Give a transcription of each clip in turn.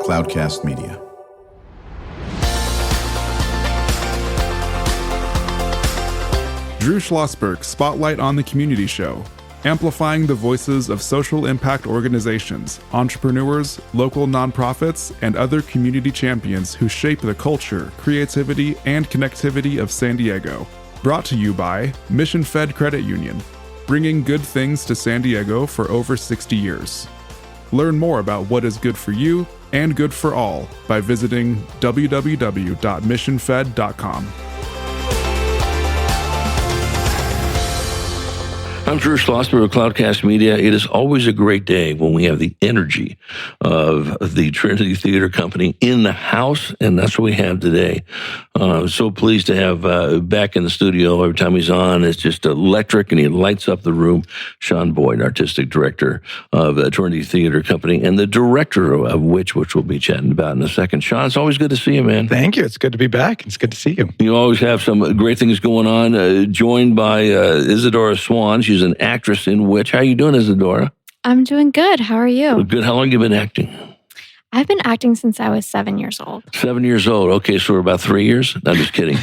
Cloudcast Media. Drew Schlosberg Spotlight on the Community Show, amplifying the voices of social impact organizations, entrepreneurs, local nonprofits, and other community champions who shape the culture, creativity, and connectivity of San Diego. Brought to you by Mission Fed Credit Union, bringing good things to San Diego for over 60 years. Learn more about what is good for you and good for all by visiting www.missionfed.com. I'm Drew Schlosberg of Cloudcast Media. It is always a great day when we have the energy of the Trinity Theatre Company in the house, and that's what we have today. I'm so pleased to have back in the studio. Every time he's on, it's just electric, and he lights up the room. Sean Boyd, Artistic Director of Trinity Theatre Company, and the director of which we'll be chatting about in a second. Sean, it's always good to see you, man. Thank you. It's good to be back. It's good to see you. You always have some great things going on. Joined by Isadora Swann. She's an actress in which. How are you doing, Isadora? I'm doing good. How are you? Good. How long have you been acting? I've been acting since I was 7 years old. 7 years old. Okay, so we're about 3 years? No, I'm just kidding.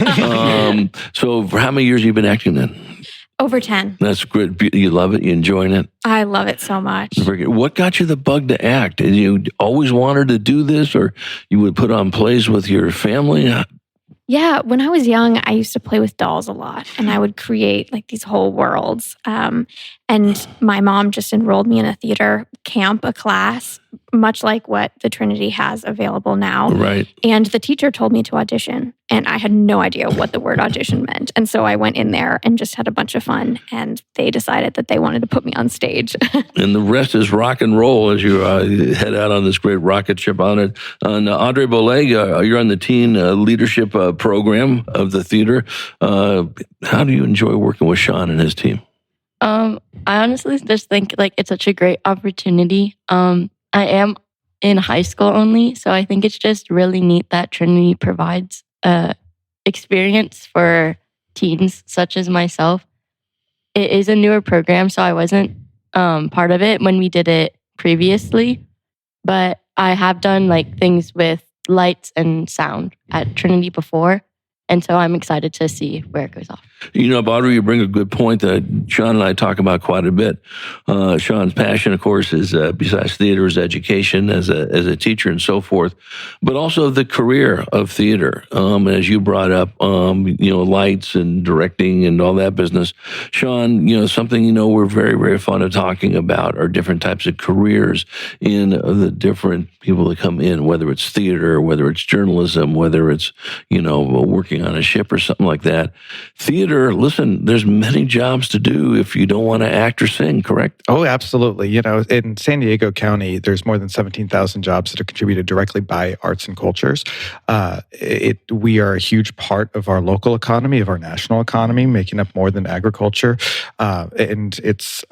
So for how many years have you been acting then? Over 10. That's great. You love it? You enjoying it? I love it so much. What got you the bug to act? Did you always wanted to do this, or you would put on plays with your family? Yeah, when I was young, I used to play with dolls a lot, and I would create like these whole worlds. And my mom just enrolled me in a theater camp, a class, much like what the Trinity has available now. Right. And the teacher told me to audition, and I had no idea what the word audition meant. And so I went in there and just had a bunch of fun, and they decided that they wanted to put me on stage. And the rest is rock and roll as you head out on this great rocket ship on it. And Audrey Boull't, you're on the teen leadership program of the theater. How do you enjoy working with Sean and his team? I honestly just think like it's such a great opportunity. I am in high school only, so I think it's just really neat that Trinity provides experience for teens such as myself. It is a newer program, so I wasn't part of it when we did it previously, but I have done like things with lights and sound at Trinity before. And so I'm excited to see where it goes off. You know, Audrey, you bring a good point that Sean and I talk about quite a bit. Sean's passion, of course, is besides theater, is education as a teacher and so forth, but also the career of theater. As you brought up, lights and directing and all that business. Sean, something, we're very, very fond of talking about are different types of careers in the different people that come in, whether it's theater, whether it's journalism, whether it's, working on a ship or something like that. Theater, listen, there's many jobs to do if you don't want to act or sing, correct? Oh, absolutely. In San Diego County, there's more than 17,000 jobs that are contributed directly by arts and cultures. We are a huge part of our local economy, of our national economy, making up more than agriculture. And it's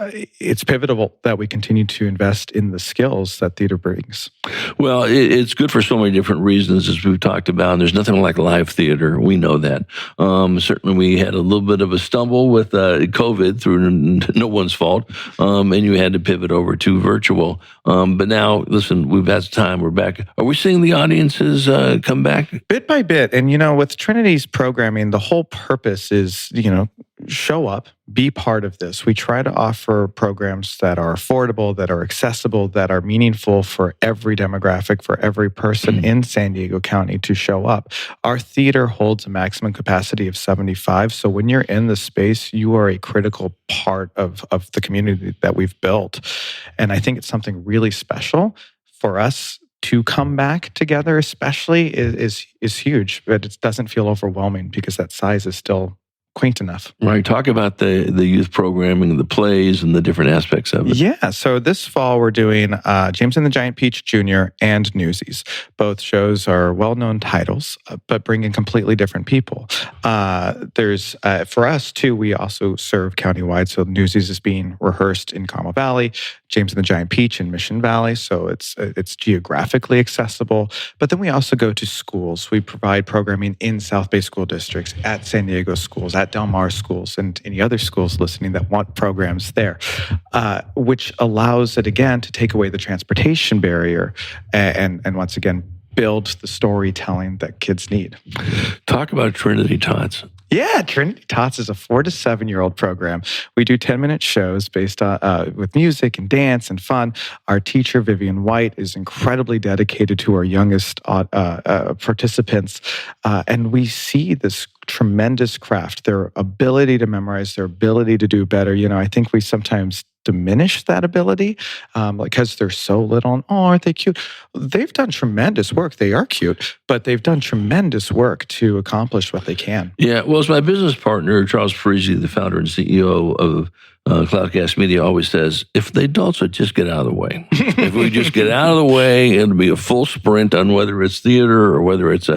pivotal that we continue to invest in the skills that theater brings. Well, it's good for so many different reasons, as we've talked about. And there's nothing like live theater. We know that. Certainly, we had a little bit of a stumble with COVID through no one's fault, and you had to pivot over to virtual. But now, listen, we've had time. We're back. Are we seeing the audiences come back? Bit by bit. And, with Trinity's programming, the whole purpose is, show up, be part of this. We try to offer programs that are affordable, that are accessible, that are meaningful for every demographic, for every person in San Diego County to show up. Our theater holds a maximum capacity of 75. So when you're in the space, you are a critical part of the community that we've built. And I think it's something really special for us to come back together, especially, is huge. But it doesn't feel overwhelming because that size is still quaint enough. Right. Talk about the youth programming, the plays, and the different aspects of it. Yeah. So this fall, we're doing James and the Giant Peach Jr. and Newsies. Both shows are well-known titles, but bring in completely different people. There's, for us, too, we also serve countywide. So Newsies is being rehearsed in Carmel Valley. James and the Giant Peach in Mission Valley, so it's geographically accessible. But then we also go to schools. We provide programming in South Bay school districts, at San Diego schools, at Del Mar schools, and any other schools listening that want programs there, which allows it again to take away the transportation barrier and once again build the storytelling that kids need. Talk about Trinity Tots. Yeah, Trinity Tots is a 4 to 7-year-old program. We do 10-minute shows based on with music and dance and fun. Our teacher, Vivian White, is incredibly dedicated to our youngest participants. And we see this tremendous craft, their ability to memorize, their ability to do better. I think we sometimes diminish that ability because they're so little. And, aren't they cute? They've done tremendous work. They are cute, but they've done tremendous work to accomplish what they can. Yeah, well, as my business partner, Charles Parisi, the founder and CEO of Cloudcast Media, always says, if the adults would just get out of the way. If we just get out of the way, it'll be a full sprint on whether it's theater or whether it's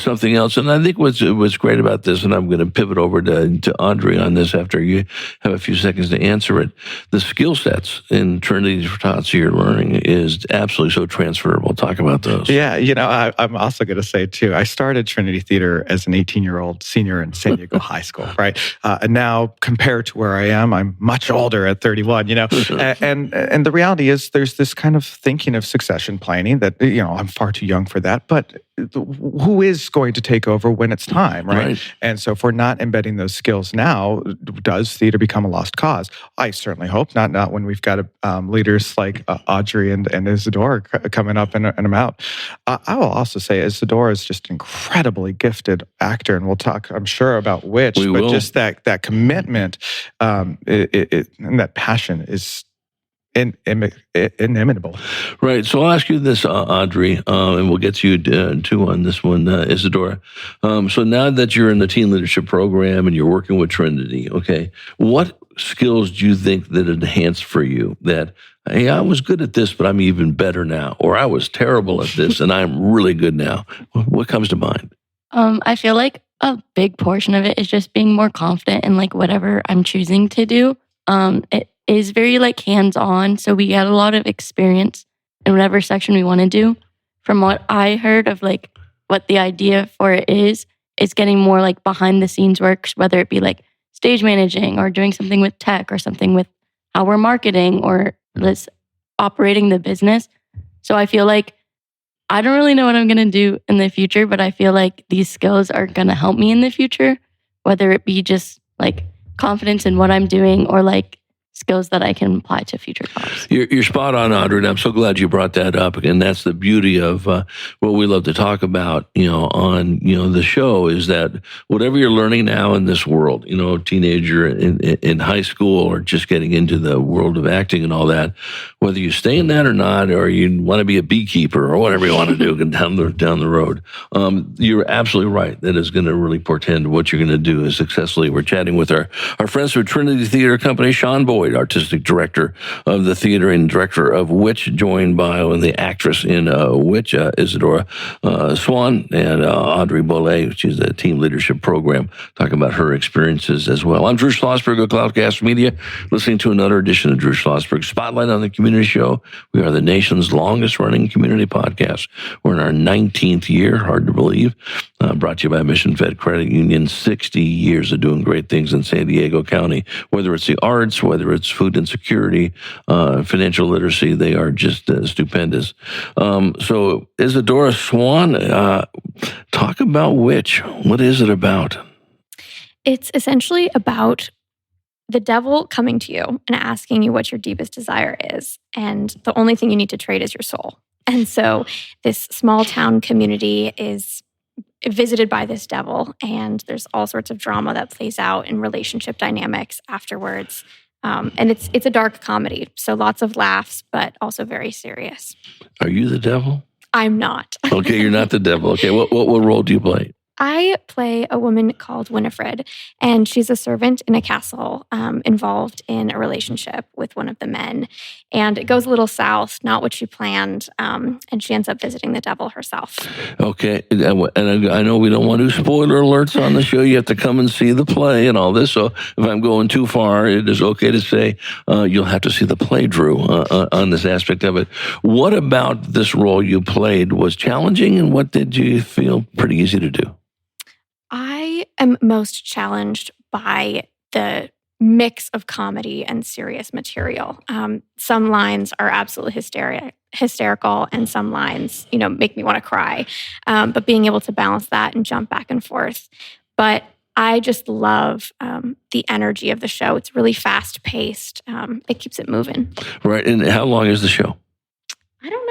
something else. And I think what's great about this, and I'm going to pivot over to Audrey on this after you have a few seconds to answer it, the skill sets in Trinity Tots you're learning is absolutely so transferable. Talk about those. Yeah, I'm also going to say, too, I started Trinity Theater as an 18-year-old senior in San Diego High School, right? And now, compared to where I am, I'm much older at 31, and the reality is there's this kind of thinking of succession planning that, I'm far too young for that, but who is going to take over when it's time, right? And so if we're not embedding those skills now, does theater become a lost cause? I certainly hope not when we've got leaders like Audrey and Isadora coming up and I'm out. I will also say Isadora is just an incredibly gifted actor, and we'll talk, I'm sure, about which, but just that commitment and that passion is inimitable. Right. So I'll ask you this, Audrey, and we'll get to you too on this one, Isadora. So now that you're in the teen leadership program and you're working with Trinity, okay, what skills do you think that enhanced for you that, hey, I was good at this, but I'm even better now, or I was terrible at this and I'm really good now? What comes to mind? I feel like a big portion of it is just being more confident in whatever I'm choosing to do. It is very hands-on, so we get a lot of experience in whatever section we want to do. From what I heard of what the idea for it is getting more behind the scenes work, whether it be stage managing or doing something with tech or something with how we're marketing or just operating the business. So I feel I don't really know what I'm going to do in the future, but I feel these skills are going to help me in the future, whether it be just confidence in what I'm doing or skills that I can apply to future jobs. You're spot on, Audrey, and I'm so glad you brought that up. And that's the beauty of what we love to talk about, on the show, is that whatever you're learning now in this world, teenager in high school or just getting into the world of acting and all that, whether you stay in that or not, or you want to be a beekeeper or whatever you want to do down the road, you're absolutely right. That is going to really portend what you're going to do successfully. We're chatting with our friends from Trinity Theatre Company, Sean Boyd, artistic director of the theater and director of Witch, joined by the actress in Witch, Isadora Swann, and Audrey Boull't. She's a team leadership program, talking about her experiences as well. I'm Drew Schlosberg of Cloudcast Media, listening to another edition of Drew Schlosberg Spotlight on the Community Show. We are the nation's longest-running community podcast. We're in our 19th year, hard to believe. Brought to you by Mission Fed Credit Union, 60 years of doing great things in San Diego County, whether it's the arts, whether it's food insecurity, financial literacy, they are just stupendous. So Isadora Swann, talk about Witch. What is it about? It's essentially about the devil coming to you and asking you what your deepest desire is. And the only thing you need to trade is your soul. And so this small town community is visited by this devil, and there's all sorts of drama that plays out in relationship dynamics afterwards. And it's a dark comedy, so lots of laughs, but also very serious. Are you the devil? I'm not. Okay, you're not the devil. Okay, what role do you play? I play a woman called Winifred, and she's a servant in a castle involved in a relationship with one of the men. And it goes a little south, not what she planned, and she ends up visiting the devil herself. Okay, and I know we don't want to do spoiler alerts on the show. You have to come and see the play and all this. So if I'm going too far, it is okay to say you'll have to see the play, Drew, on this aspect of it. What about this role you played was challenging, and what did you feel pretty easy to do? I am most challenged by the mix of comedy and serious material. Some lines are absolutely hysterical, and some lines, make me want to cry. But being able to balance that and jump back and forth. But I just love the energy of the show. It's really fast paced. It keeps it moving. Right. And how long is the show? I don't know.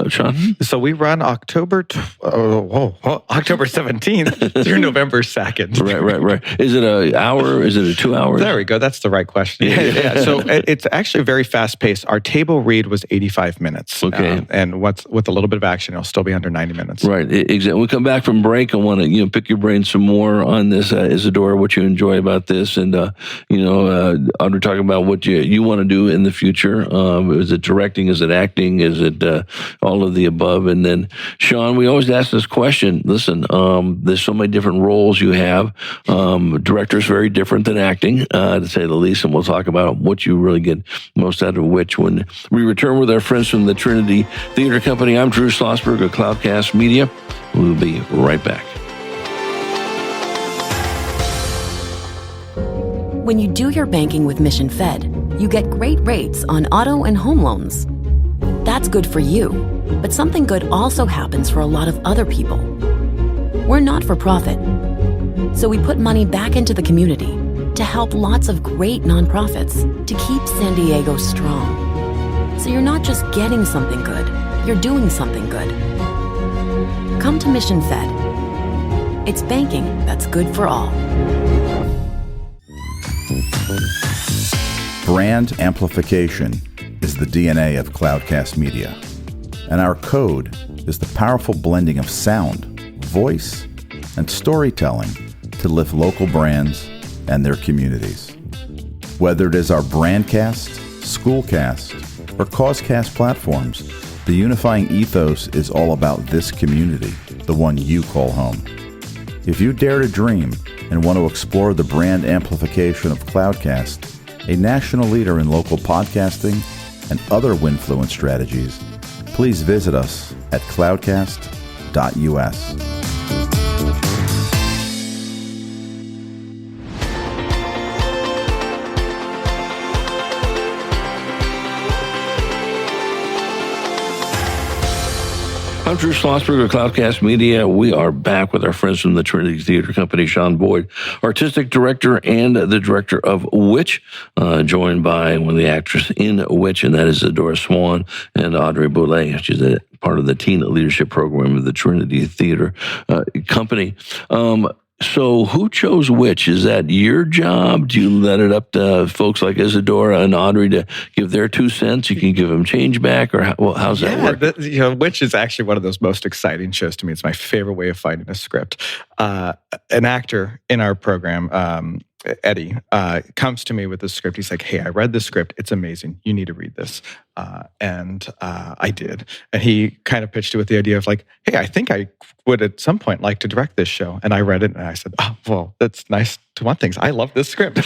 Sean? So we run October 17th through November 2nd. Right. Is it an hour? Is it a 2 hours? There we go. That's the right question. Yeah. So it's actually very fast paced. Our table read was 85 minutes. Okay. And with a little bit of action, it'll still be under 90 minutes. Right. Exactly. We come back from break. I want to pick your brain some more on this, Isadora, what you enjoy about this, and Audrey, talking about what you want to do in the future. Is it directing? Is it acting? Is it all of the above? And then, Sean, we always ask this question. Listen, there's so many different roles you have. Director's very different than acting, to say the least, and we'll talk about what you really get most out of which when we return with our friends from the Trinity Theatre Company. I'm Drew Schlosberg of Cloudcast Media. We'll be right back. When you do your banking with Mission Fed, you get great rates on auto and home loans. That's good for you, but something good also happens for a lot of other people. We're not for profit, so we put money back into the community to help lots of great nonprofits to keep San Diego strong. So you're not just getting something good, you're doing something good. Come to Mission Fed. It's banking that's good for all. Brand amplification is the DNA of Cloudcast Media, and our code is the powerful blending of sound, voice, and storytelling to lift local brands and their communities. Whether it is our Brandcast, Schoolcast, or Causecast platforms, the unifying ethos is all about this community, the one you call home. If you dare to dream and want to explore the brand amplification of Cloudcast, a national leader in local podcasting and other Winfluence strategies, please visit us at cloudcast.us. I'm Drew Schlosberg of Cloudcast Media. We are back with our friends from the Trinity Theatre Company, Sean Boyd, artistic director and the director of Witch, joined by one of the actors in Witch, and that is Isadora Swann and Audrey Boull't. She's a part of the teen leadership program of the Trinity Theatre Company. So who chose Witch? Is that your job? Do you let it up to folks like Isadora and Audrey to give their 2 cents? You can give them change back, or how's that work? Witch is actually one of those most exciting shows to me. It's my favorite way of finding a script. An actor in our program, Eddie, comes to me with this script. He's like, "Hey, I read this script. It's amazing. You need to read this." And I did. And he kind of pitched it with the idea of like, "Hey, I think I would at some point like to direct this show." And I read it and I said, "Oh, well, that's nice to want things. I love this script."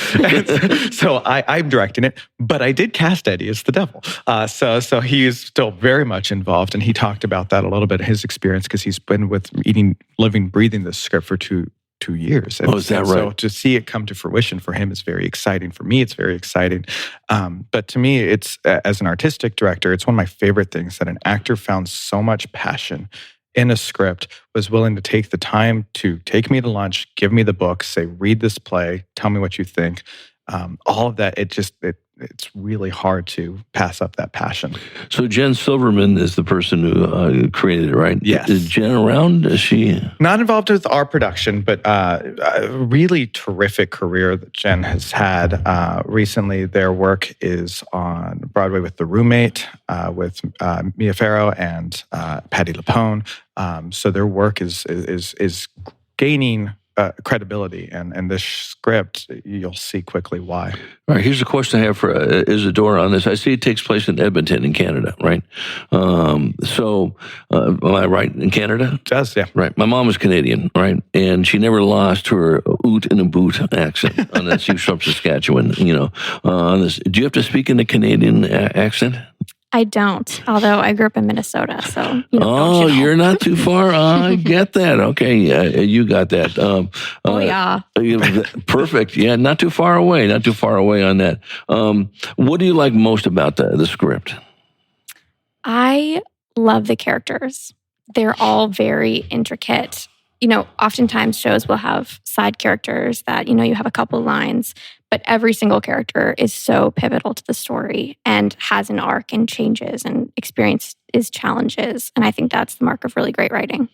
So I'm directing it, but I did cast Eddie as the devil. So he's still very much involved. And he talked about that a little bit, his experience, because he's been with eating, living, breathing this script for two years. And is that right? So to see it come to fruition for him is very exciting. For me, it's very exciting. But to me, it's as an artistic director, it's one of my favorite things that an actor found so much passion in a script, was willing to take the time to take me to lunch, give me the book, say, read this play, tell me what you think. All of that, it's really hard to pass up that passion. So Jen Silverman is the person who created it, right? Yes. Is Jen around? Is she? Not involved with our production, but a really terrific career that Jen has had. Recently, their work is on Broadway with The Roommate, with Mia Farrow and Patti LuPone. So their work is gaining credibility. And this script, you'll see quickly why. All right, here's a question I have for Isadora on this. I see it takes place in Edmonton in Canada, right? Am I right, in Canada? It does, yeah. Right. My mom was Canadian, right? And she never lost her oot in a boot accent on that. She was from Saskatchewan, on this. Do you have to speak in a Canadian accent? I don't, although I grew up in Minnesota, so you're not too far. I get that. Okay, you got that. Yeah. Perfect. Yeah, not too far away. Not too far away on that. What do you like most about the script? I love the characters. They're all very intricate. Oftentimes shows will have side characters that, you have a couple lines, but every single character is so pivotal to the story and has an arc and changes and experiences challenges. And I think that's the mark of really great writing.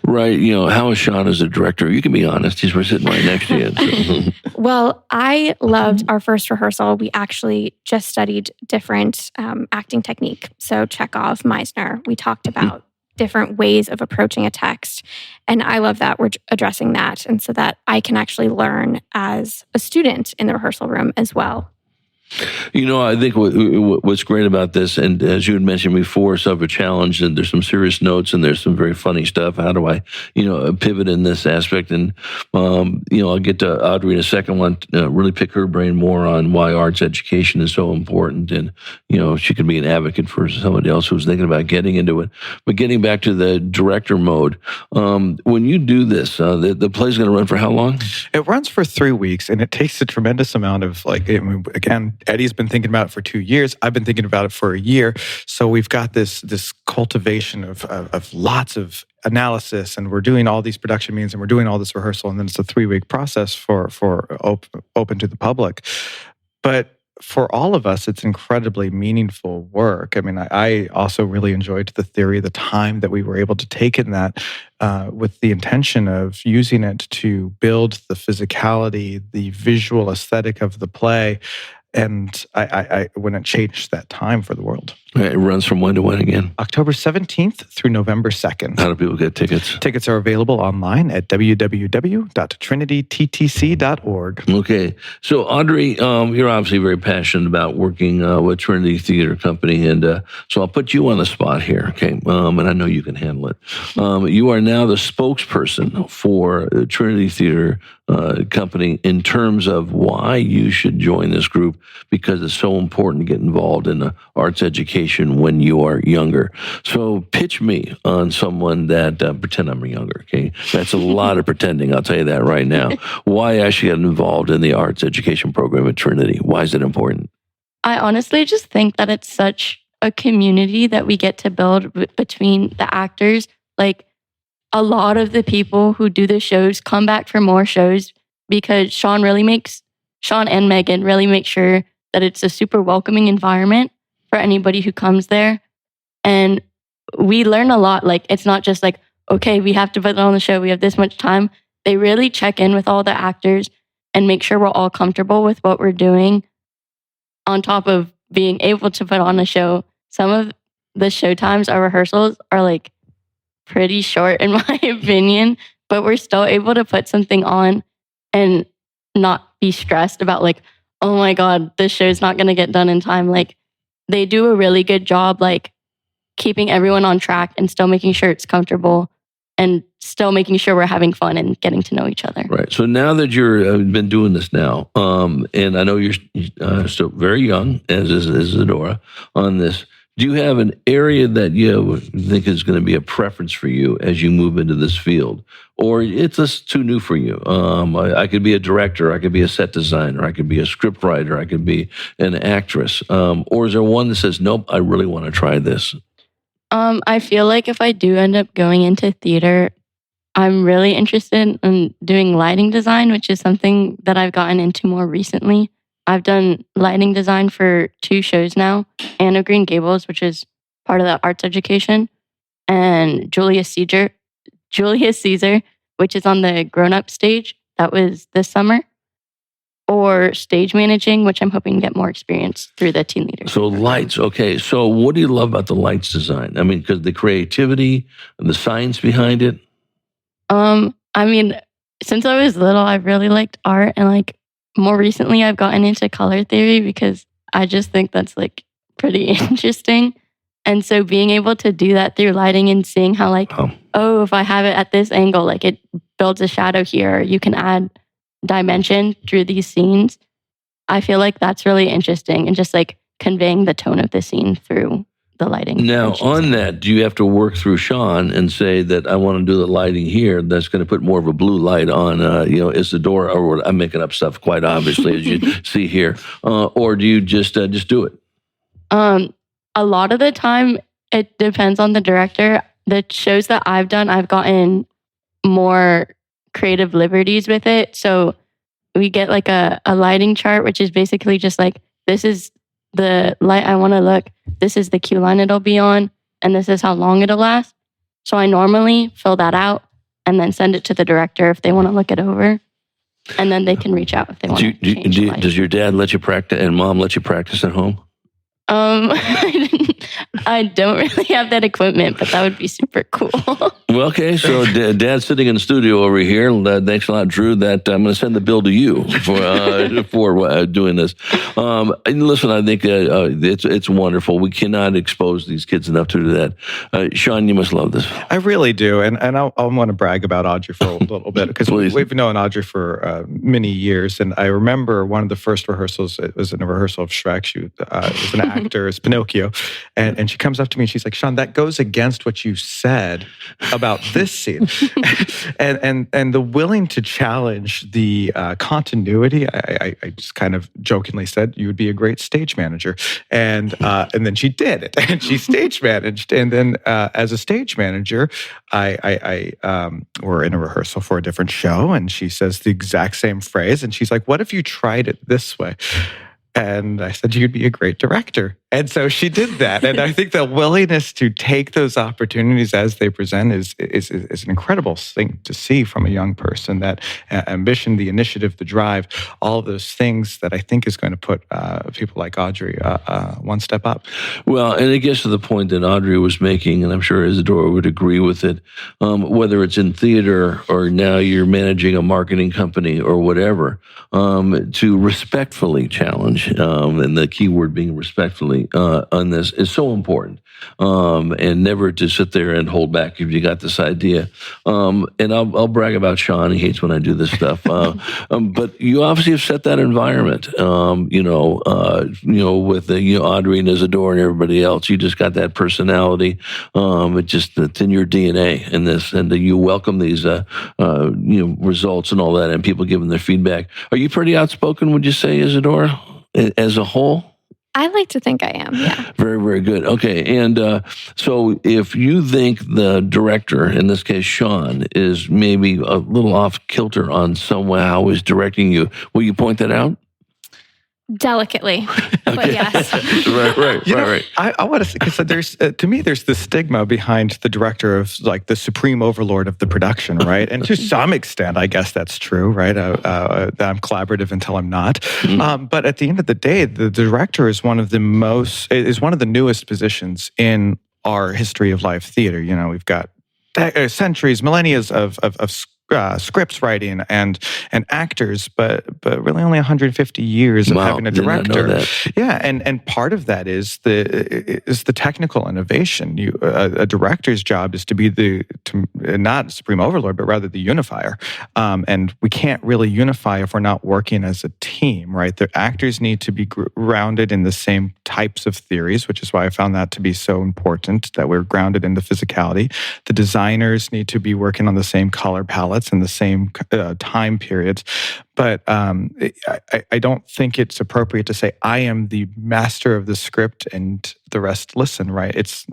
Right. How is Sean as a director? You can be honest. He's sitting right next to you. So. Well, I loved our first rehearsal. We actually just studied different acting technique. So Chekhov, Meisner, we talked about different ways of approaching a text. And I love that we're addressing that. And so that I can actually learn as a student in the rehearsal room as well. I think what's great about this, and as you had mentioned before, of a challenge, and there's some serious notes and there's some very funny stuff. How do I, pivot in this aspect? And, I'll get to Audrey in a second. Want really pick her brain more on why arts education is so important. And, she could be an advocate for somebody else who's thinking about getting into it. But getting back to the director mode, when you do this, the play's going to run for how long? It runs for 3 weeks, and it takes a tremendous amount of, again, Eddie's been thinking about it for 2 years. I've been thinking about it for a year. So we've got this cultivation of lots of analysis, and we're doing all these production meetings, and we're doing all this rehearsal, and then it's a 3-week process for open to the public. But for all of us, it's incredibly meaningful work. I mean, I also really enjoyed the theory, the time that we were able to take in that with the intention of using it to build the physicality, the visual aesthetic of the play. And I wouldn't change that time for the world. It runs from when to when again? October 17th through November 2nd. How do people get tickets? Tickets are available online at www.trinityttc.org. Okay. So, Audrey, you're obviously very passionate about working with Trinity Theatre Company. And so I'll put you on the spot here, okay? And I know you can handle it. You are now the spokesperson for Trinity Theatre Company in terms of why you should join this group, because it's so important to get involved in the arts education when you are younger. So pitch me on someone that, pretend I'm younger, okay? That's a lot of pretending, I'll tell you that right now. Why I should get involved in the arts education program at Trinity? Why is it important? I honestly just think that it's such a community that we get to build between the actors. Like, a lot of the people who do the shows come back for more shows because Sean and Megan really make sure that it's a super welcoming environment for anybody who comes there. And we learn a lot. Like, it's not just like, okay, we have to put on the show, we have this much time. They really check in with all the actors and make sure we're all comfortable with what we're doing, on top of being able to put on a show. Some of the show times, our rehearsals are like pretty short in my opinion, but we're still able to put something on and not be stressed about like, oh my God, this show's not going to get done in time. Like, they do a really good job, like keeping everyone on track and still making sure it's comfortable and still making sure we're having fun and getting to know each other. Right. So now that you've been doing this now, and I know you're still very young, as is Isadora, on this, do you have an area that you think is going to be a preference for you as you move into this field? Or it's just too new for you? I could be a director, I could be a set designer, I could be a script writer, I could be an actress. Or is there one that says, nope, I really want to try this? I feel like if I do end up going into theater, I'm really interested in doing lighting design, which is something that I've gotten into more recently. I've done lighting design for 2 shows now, Anne of Green Gables, which is part of the arts education, and Julius Caesar, which is on the grown-up stage. That was this summer. Or stage managing, which I'm hoping to get more experience through the teen leaders. So lights, okay. So what do you love about the lights design? I mean, because the creativity and the science behind it? I mean, since I was little, I've really liked art, and like more recently, I've gotten into color theory because I just think that's like pretty interesting. And so being able to do that through lighting and seeing how like, oh, if I have it at this angle, like it builds a shadow here, you can add dimension through these scenes. I feel like that's really interesting, and just like conveying the tone of the scene through the lighting. Now, on that, do you have to work through Sean and say that I want to do the lighting here? That's going to put more of a blue light on, Isadora, or I'm making up stuff quite obviously, as you see here. Or do you just do it? A lot of the time, it depends on the director. The shows that I've done, I've gotten more creative liberties with it. So we get like a lighting chart, which is basically just like, this is the light I want to look, this is the cue line it'll be on, and this is how long it'll last. So I normally fill that out and then send it to the director if they want to look it over. And then they can reach out if they want to change the light. Does your dad let you practice and mom let you practice at home? I don't really have that equipment, but that would be super cool. Well, okay, so Dad's sitting in the studio over here. Thanks a lot, Drew. That I'm going to send the bill to you for doing this. And listen, I think it's wonderful. We cannot expose these kids enough to do that. Sean, you must love this. I really do, and I want to brag about Audrey for a little bit, because we've known Audrey for many years, and I remember one of the first rehearsals. It was in a rehearsal of Shrek. She was an actor, as Pinocchio, and she comes up to me and she's like, "Sean, that goes against what you said about this scene," and the willing to challenge the continuity. I just kind of jokingly said, "You would be a great stage manager," and then she did it, and she stage managed, and then as a stage manager, I we're in a rehearsal for a different show, and she says the exact same phrase, and she's like, "What if you tried it this way?" And I said, "You'd be a great director." And so she did that. And I think the willingness to take those opportunities as they present is an incredible thing to see from a young person. That ambition, the initiative, the drive, all of those things that I think is going to put people like Audrey one step up. Well, and it gets to the point that Audrey was making, and I'm sure Isadora would agree with it, whether it's in theater or now you're managing a marketing company or whatever, to respectfully challenge, and the key word being respectfully, on this is so important, and never to sit there and hold back if you got this idea. And I'll brag about Sean. He hates when I do this stuff, but you obviously have set that environment. With Audrey and Isadora and everybody else, you just got that personality. It's in your DNA in this, and you welcome these results and all that, and people giving their feedback. Are you pretty outspoken? Would you say, Isadora, as a whole? I like to think I am, yeah. Very, very good. Okay, and so if you think the director, in this case Sean, is maybe a little off kilter on somehow is directing you, will you point that out? Delicately, but yes. Right. I want to say, because there's to me there's the stigma behind the director of like the supreme overlord of the production, right? And to some extent, I guess that's true, right? That I'm collaborative until I'm not. Mm-hmm. But at the end of the day, the director is one of the newest positions in our history of live theater. We've got centuries, millennia of scripts writing and actors, but really only 150 years of having a director. Yeah, and part of that is the technical innovation. A director's job is to be not supreme overlord, but rather the unifier. And we can't really unify if we're not working as a team, right? The actors need to be grounded in the same types of theories, which is why I found that to be so important, that we're grounded in the physicality. The designers need to be working on the same color palettes in the same time periods. But I don't think it's appropriate to say, I am the master of the script and the rest listen, right? It's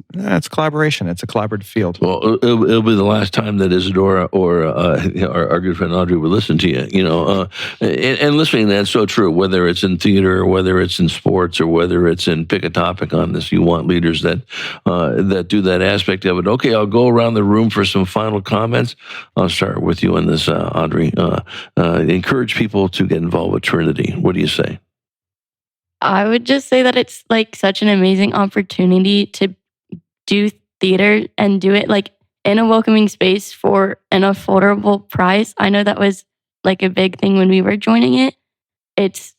collaboration. It's a collaborative field. Well, it'll be the last time that Isadora or our good friend Audrey will listen to you, and listening to that's so true, whether it's in theater or whether it's in sports or whether it's in pick a topic on this. You want leaders that do that aspect of it. Okay, I'll go around the room for some final comments. I'll start with you on this, Audrey. Encourage people to get involved with Trinity. What do you say? I would just say that it's like such an amazing opportunity to do theater and do it like in a welcoming space for an affordable price. I know that was like a big thing when we were joining it. It's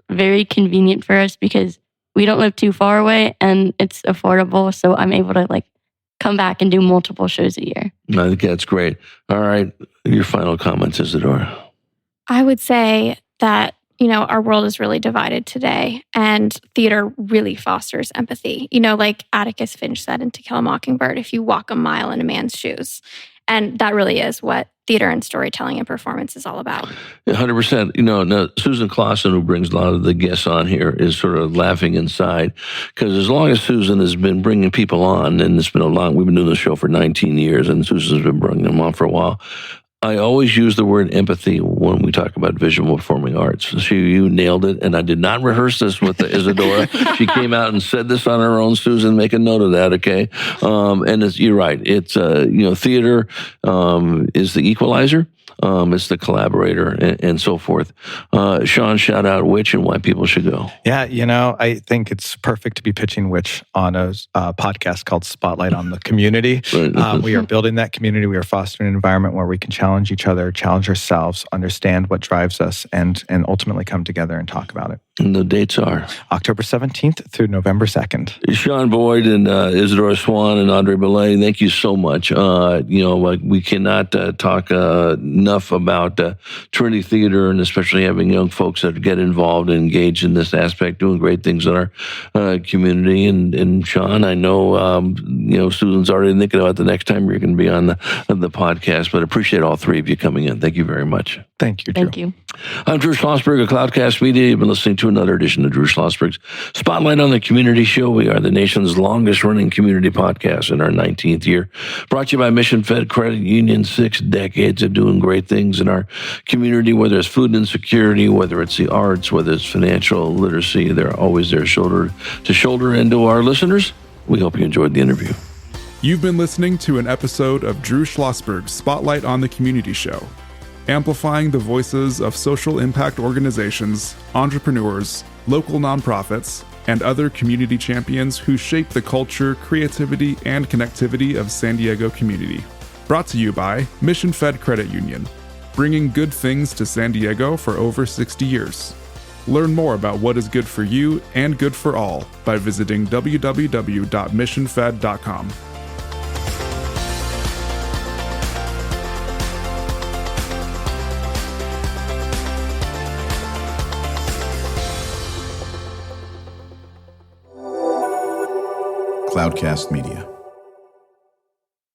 very convenient for us because we don't live too far away and it's affordable. So I'm able to like come back and do multiple shows a year. I think that's great. All right. Your final comments, Isadora. I would say that, our world is really divided today, and theater really fosters empathy. Like Atticus Finch said in To Kill a Mockingbird, if you walk a mile in a man's shoes. And that really is what theater and storytelling and performance is all about. 100%. Now Susan Clausen, who brings a lot of the guests on here, is sort of laughing inside because as long as Susan has been bringing people on, and we've been doing the show for 19 years, and Susan's been bringing them on for a while, I always use the word empathy when we talk about visual performing arts. So you nailed it, and I did not rehearse this with Isadora. She came out and said this on her own. Susan, make a note of that, okay? And you're right. It's theater is the equalizer. It's the collaborator and so forth. Sean, shout out which and why people should go. Yeah, I think it's perfect to be pitching which on a podcast called Spotlight on the Community. Right. We are building that community. We are fostering an environment where we can challenge each other, challenge ourselves, understand what drives us, and ultimately come together and talk about it. And the dates are? October 17th through November 2nd. Sean Boyd and Isadora Swann and Audrey Boull't, thank you so much. We cannot talk enough about Trinity Theater, and especially having young folks that get involved and engaged in this aspect, doing great things in our community. And Sean, I know Susan's already thinking about the next time you're going to be on the podcast, but I appreciate all three of you coming in. Thank you very much. Thank you, Drew. Thank you. I'm Drew Schlosberg of Cloudcast Media. You've been listening to another edition of Drew Schlossberg's Spotlight on the Community Show. We are the nation's longest-running community podcast in our 19th year. Brought to you by Mission Fed Credit Union, 6 decades of doing great things in our community, whether it's food insecurity, whether it's the arts, whether it's financial literacy. They're always there shoulder to shoulder. And to our listeners, we hope you enjoyed the interview. You've been listening to an episode of Drew Schlossberg's Spotlight on the Community Show, amplifying the voices of social impact organizations, entrepreneurs, local nonprofits, and other community champions who shape the culture, creativity, and connectivity of San Diego community. Brought to you by Mission Fed Credit Union, bringing good things to San Diego for over 60 years. Learn more about what is good for you and good for all by visiting www.missionfed.com. Cloudcast Media.